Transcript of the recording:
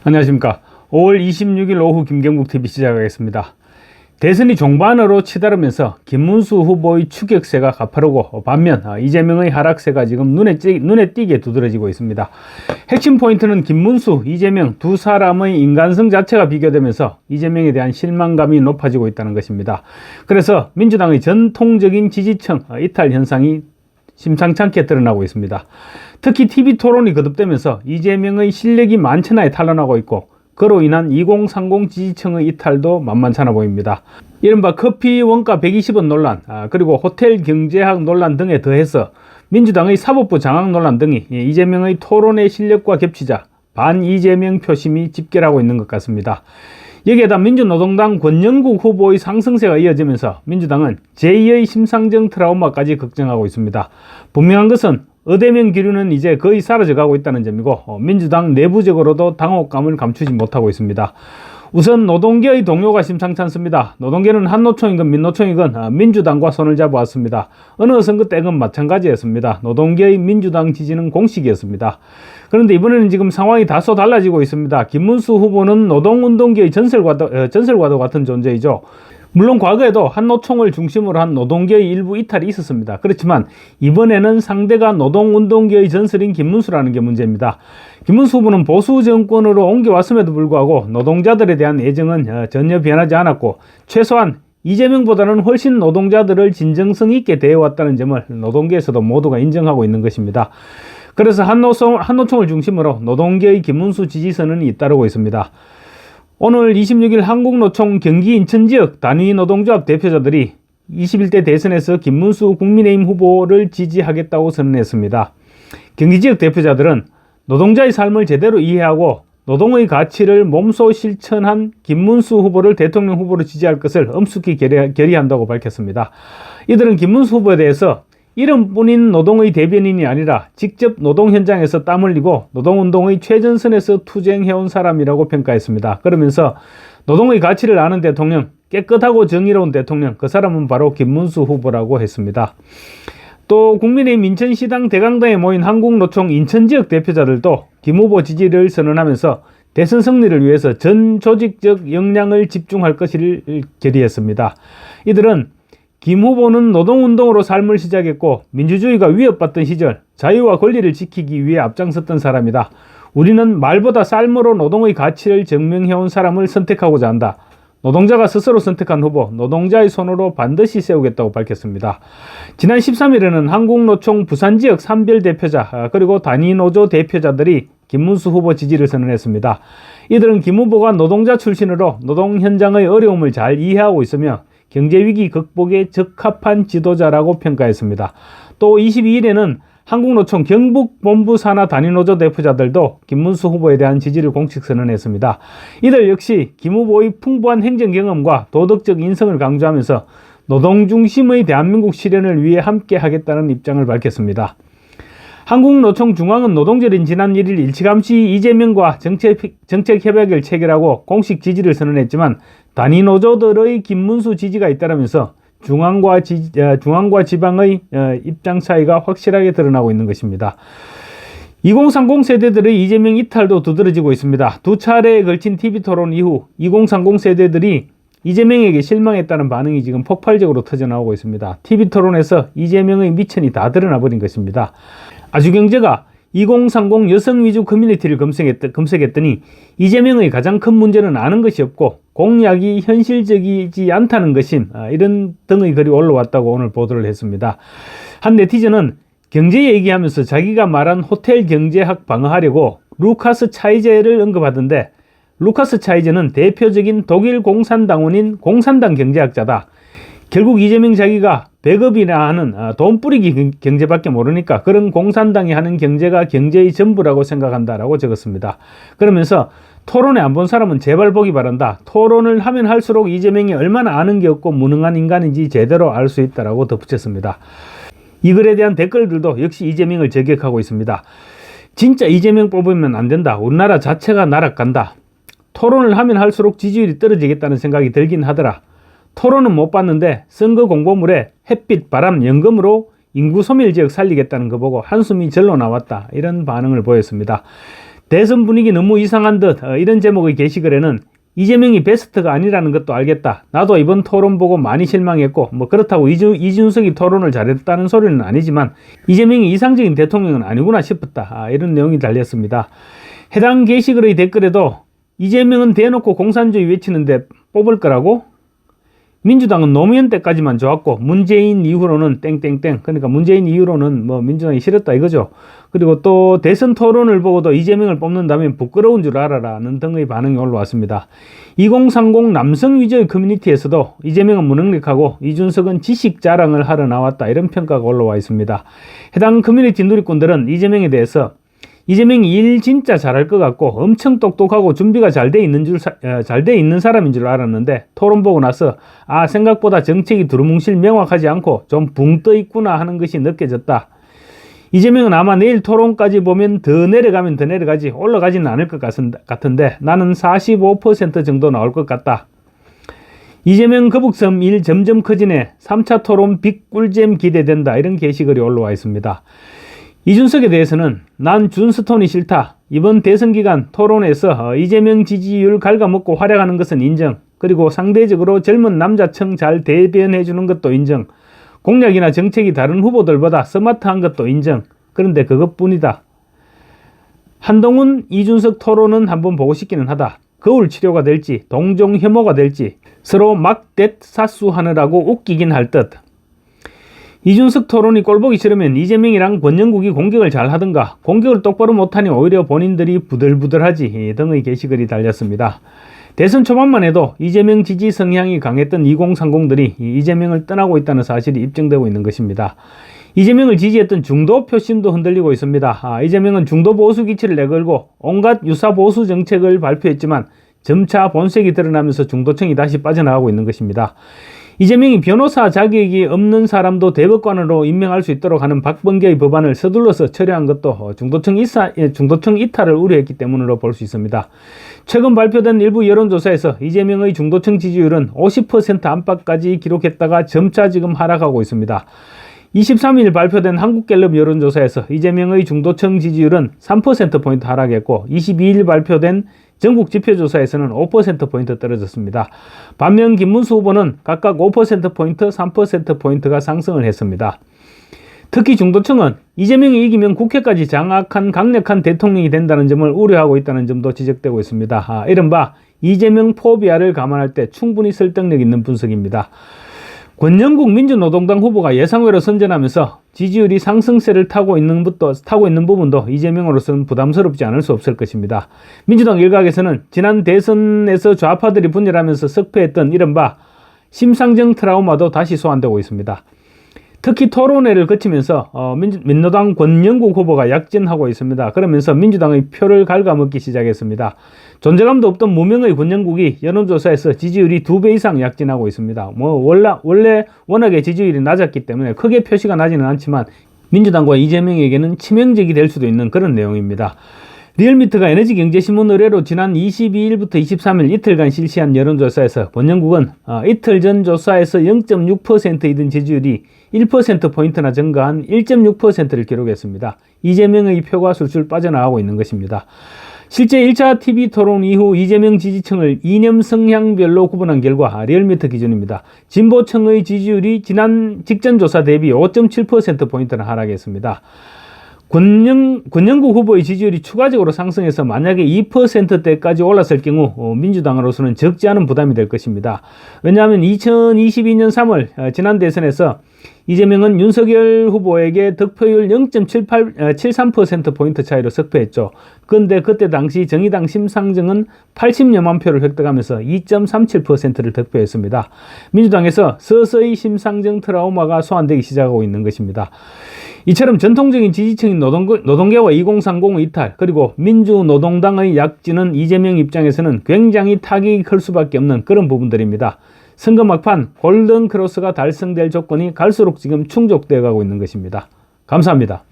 안녕하십니까. 5월 26일 오후 김경국TV 시작하겠습니다. 대선이 종반으로 치달으면서 김문수 후보의 추격세가 가파르고 반면 이재명의 하락세가 지금 눈에 띄게 두드러지고 있습니다. 핵심 포인트는 김문수, 이재명 두 사람의 인간성 자체가 비교되면서 이재명에 대한 실망감이 높아지고 있다는 것입니다. 그래서 민주당의 전통적인 지지층 이탈 현상이 심상찮게 드러나고 있습니다. 특히 TV토론이 거듭되면서 이재명의 실력이 만천하에 탄로나고 있고 그로 인한 2030 지지층의 이탈도 만만찮아 보입니다. 이른바 커피 원가 120원 논란, 그리고 호텔 경제학 논란 등에 더해서 민주당의 사법부 장악 논란 등이 이재명의 토론의 실력과 겹치자 반이재명 표심이 집결하고 있는 것 같습니다. 여기에다 민주노동당 권영국 후보의 상승세가 이어지면서 민주당은 제2의 심상정 트라우마까지 걱정하고 있습니다. 분명한 것은 의대명 기류는 이제 거의 사라져가고 있다는 점이고 민주당 내부적으로도 당혹감을 감추지 못하고 있습니다. 우선 노동계의 동요가 심상찮습니다. 노동계는 한노총이건 민노총이건 민주당과 손을 잡아왔습니다. 어느 선거 때건 마찬가지였습니다. 노동계의 민주당 지지는 공식이었습니다. 그런데 이번에는 지금 상황이 다소 달라지고 있습니다. 김문수 후보는 노동운동계의 전설과도 같은 존재이죠. 물론 과거에도 한노총을 중심으로 한 노동계의 일부 이탈이 있었습니다. 그렇지만 이번에는 상대가 노동운동계의 전설인 김문수라는 게 문제입니다. 김문수 후보는 보수 정권으로 옮겨왔음에도 불구하고 노동자들에 대한 애정은 전혀 변하지 않았고 최소한 이재명보다는 훨씬 노동자들을 진정성 있게 대해왔다는 점을 노동계에서도 모두가 인정하고 있는 것입니다. 그래서 한노총을 중심으로 노동계의 김문수 지지선은 잇따르고 있습니다. 오늘 26일 한국노총 경기 인천지역 단위 노동조합 대표자들이 21대 대선에서 김문수 국민의힘 후보를 지지하겠다고 선언했습니다. 경기지역 대표자들은 노동자의 삶을 제대로 이해하고 노동의 가치를 몸소 실천한 김문수 후보를 대통령 후보로 지지할 것을 엄숙히 결의한다고 밝혔습니다. 이들은 김문수 후보에 대해서 이름뿐인 노동의 대변인이 아니라 직접 노동 현장에서 땀 흘리고 노동운동의 최전선에서 투쟁해온 사람이라고 평가했습니다. 그러면서 노동의 가치를 아는 대통령, 깨끗하고 정의로운 대통령, 그 사람은 바로 김문수 후보라고 했습니다. 또 국민의힘 인천시당 대강당에 모인 한국노총 인천지역 대표자들도 김 후보 지지를 선언하면서 대선 승리를 위해서 전 조직적 역량을 집중할 것을 결의했습니다. 이들은 김 후보는 노동운동으로 삶을 시작했고 민주주의가 위협받던 시절 자유와 권리를 지키기 위해 앞장섰던 사람이다. 우리는 말보다 삶으로 노동의 가치를 증명해온 사람을 선택하고자 한다. 노동자가 스스로 선택한 후보, 노동자의 손으로 반드시 세우겠다고 밝혔습니다. 지난 13일에는 한국노총 부산지역 산별 대표자 그리고 단위노조 대표자들이 김문수 후보 지지를 선언했습니다. 이들은 김 후보가 노동자 출신으로 노동 현장의 어려움을 잘 이해하고 있으며 경제위기 극복에 적합한 지도자라고 평가했습니다. 또 22일에는 한국노총 경북본부 산하 단위노조 대표자들도 김문수 후보에 대한 지지를 공식 선언했습니다. 이들 역시 김 후보의 풍부한 행정 경험과 도덕적 인성을 강조하면서 노동 중심의 대한민국 실현을 위해 함께 하겠다는 입장을 밝혔습니다. 한국노총 중앙은 노동절인 지난 1일 일찌감치 이재명과 정책협약을 체결하고 공식 지지를 선언했지만 단위 노조들의 김문수 지지가 잇따르면서 중앙과 지방의 입장 차이가 확실하게 드러나고 있는 것입니다. 2030 세대들의 이재명 이탈도 두드러지고 있습니다. 두 차례에 걸친 TV토론 이후 2030 세대들이 이재명에게 실망했다는 반응이 지금 폭발적으로 터져나오고 있습니다. TV토론에서 이재명의 미천이 다 드러나 버린 것입니다. 아주경제가 2030 여성 위주 커뮤니티를 검색했더니 이재명의 가장 큰 문제는 아는 것이 없고 공약이 현실적이지 않다는 것임, 이런 등의 글이 올라왔다고 오늘 보도를 했습니다. 한 네티즌은 경제 얘기하면서 자기가 말한 호텔 경제학 방어하려고 루카스 차이제를 언급하던데 루카스 차이제는 대표적인 독일 공산당원인 공산당 경제학자다. 결국 이재명 자기가 배급이나 하는 돈 뿌리기 경제밖에 모르니까 그런 공산당이 하는 경제가 경제의 전부라고 생각한다라고 적었습니다. 그러면서 토론에 안 본 사람은 제발 보기 바란다. 토론을 하면 할수록 이재명이 얼마나 아는 게 없고 무능한 인간인지 제대로 알 수 있다라고 덧붙였습니다. 이 글에 대한 댓글들도 역시 이재명을 저격하고 있습니다. 진짜 이재명 뽑으면 안 된다. 우리나라 자체가 나락간다. 토론을 하면 할수록 지지율이 떨어지겠다는 생각이 들긴 하더라. 토론은 못 봤는데 선거 공보물에 햇빛, 바람, 연금으로 인구 소멸 지역 살리겠다는 거 보고 한숨이 절로 나왔다. 이런 반응을 보였습니다. 대선 분위기 너무 이상한 듯 이런 제목의 게시글에는 이재명이 베스트가 아니라는 것도 알겠다. 나도 이번 토론 보고 많이 실망했고 뭐 그렇다고 이준석이 토론을 잘했다는 소리는 아니지만 이재명이 이상적인 대통령은 아니구나 싶었다. 이런 내용이 달렸습니다. 해당 게시글의 댓글에도 이재명은 대놓고 공산주의 외치는데 뽑을 거라고? 민주당은 노무현 때까지만 좋았고 문재인 이후로는 땡땡땡. 그러니까 문재인 이후로는 뭐 민주당이 싫었다 이거죠. 그리고 또 대선 토론을 보고도 이재명을 뽑는다면 부끄러운 줄 알아라는 등의 반응이 올라왔습니다. 2030 남성 위주의 커뮤니티에서도 이재명은 무능력하고 이준석은 지식 자랑을 하러 나왔다 이런 평가가 올라와 있습니다. 해당 커뮤니티 누리꾼들은 이재명에 대해서 이재명이 일 진짜 잘할 것 같고 엄청 똑똑하고 준비가 잘 돼 있는 사람인 줄 알았는데 토론 보고 나서 생각보다 정책이 두루뭉실 명확하지 않고 좀 붕 떠 있구나 하는 것이 느껴졌다. 이재명은 아마 내일 토론까지 보면 더 내려가면 더 내려가지 올라가지는 않을 것 같은데 나는 45% 정도 나올 것 같다. 이재명 거북섬 일 점점 커지네. 3차 토론 빅 꿀잼 기대된다. 이런 게시글이 올라와 있습니다. 이준석에 대해서는 난 준스톤이 싫다. 이번 대선 기간 토론에서 이재명 지지율 갉아먹고 활약하는 것은 인정. 그리고 상대적으로 젊은 남자층 잘 대변해 주는 것도 인정. 공약이나 정책이 다른 후보들보다 스마트한 것도 인정. 그런데 그것뿐이다. 한동훈, 이준석 토론은 한번 보고 싶기는 하다. 거울 치료가 될지 동종 혐오가 될지 서로 막댓 사수하느라고 웃기긴 할 듯. 이준석 토론이 꼴보기 싫으면 이재명이랑 권영국이 공격을 잘 하든가 공격을 똑바로 못하니 오히려 본인들이 부들부들하지 등의 게시글이 달렸습니다. 대선 초반만 해도 이재명 지지 성향이 강했던 2030들이 이재명을 떠나고 있다는 사실이 입증되고 있는 것입니다. 이재명을 지지했던 중도 표심도 흔들리고 있습니다. 이재명은 중도 보수 기치를 내걸고 온갖 유사 보수 정책을 발표했지만 점차 본색이 드러나면서 중도층이 다시 빠져나가고 있는 것입니다. 이재명이 변호사 자격이 없는 사람도 대법관으로 임명할 수 있도록 하는 박범계의 법안을 서둘러서 처리한 것도 중도층 이탈을 우려했기 때문으로 볼 수 있습니다. 최근 발표된 일부 여론조사에서 이재명의 중도층 지지율은 50% 안팎까지 기록했다가 점차 지금 하락하고 있습니다. 23일 발표된 한국갤럽 여론조사에서 이재명의 중도층 지지율은 3%포인트 하락했고 22일 발표된 전국 지표조사에서는 5%포인트 떨어졌습니다. 반면 김문수 후보는 각각 5%포인트, 3%포인트가 상승을 했습니다. 특히 중도층은 이재명이 이기면 국회까지 장악한 강력한 대통령이 된다는 점을 우려하고 있다는 점도 지적되고 있습니다. 이른바 이재명 포비아를 감안할 때 충분히 설득력 있는 분석입니다. 권영국 민주노동당 후보가 예상외로 선전하면서 지지율이 상승세를 타고 있는 부분도 이재명으로서는 부담스럽지 않을 수 없을 것입니다. 민주당 일각에서는 지난 대선에서 좌파들이 분열하면서 석패했던 이른바 심상정 트라우마도 다시 소환되고 있습니다. 특히 토론회를 거치면서 민노당 권영국 후보가 약진하고 있습니다. 그러면서 민주당의 표를 갉아먹기 시작했습니다. 존재감도 없던 무명의 권영국이 여론조사에서 지지율이 2배 이상 약진하고 있습니다. 원래 워낙에 지지율이 낮았기 때문에 크게 표시가 나지는 않지만 민주당과 이재명에게는 치명적이 될 수도 있는 그런 내용입니다. 리얼미터가 에너지경제신문 의뢰로 지난 22일부터 23일 이틀간 실시한 여론조사에서 권영국은 이틀 전 조사에서 0.6%이던 지지율이 1%포인트나 증가한 1.6%를 기록했습니다. 이재명의 표가 술술 빠져나가고 있는 것입니다. 실제 1차 TV 토론 이후 이재명 지지층을 이념 성향별로 구분한 결과 리얼미터 기준입니다. 진보층의 지지율이 지난 직전 조사 대비 5.7%포인트나 하락했습니다. 권영국 후보의 지지율이 추가적으로 상승해서 만약에 2%대까지 올랐을 경우 민주당으로서는 적지 않은 부담이 될 것입니다. 왜냐하면 2022년 3월 지난 대선에서 이재명은 윤석열 후보에게 득표율 0.73%포인트 차이로 석패했죠. 그런데 그때 당시 정의당 심상정은 80여만 표를 획득하면서 2.37%를 득표했습니다. 민주당에서 서서히 심상정 트라우마가 소환되기 시작하고 있는 것입니다. 이처럼 전통적인 지지층인 노동계와 2030 이탈 그리고 민주노동당의 약진은 이재명 입장에서는 굉장히 타격이 클 수밖에 없는 그런 부분들입니다. 선거 막판 골든 크로스가 달성될 조건이 갈수록 지금 충족되어 가고 있는 것입니다. 감사합니다.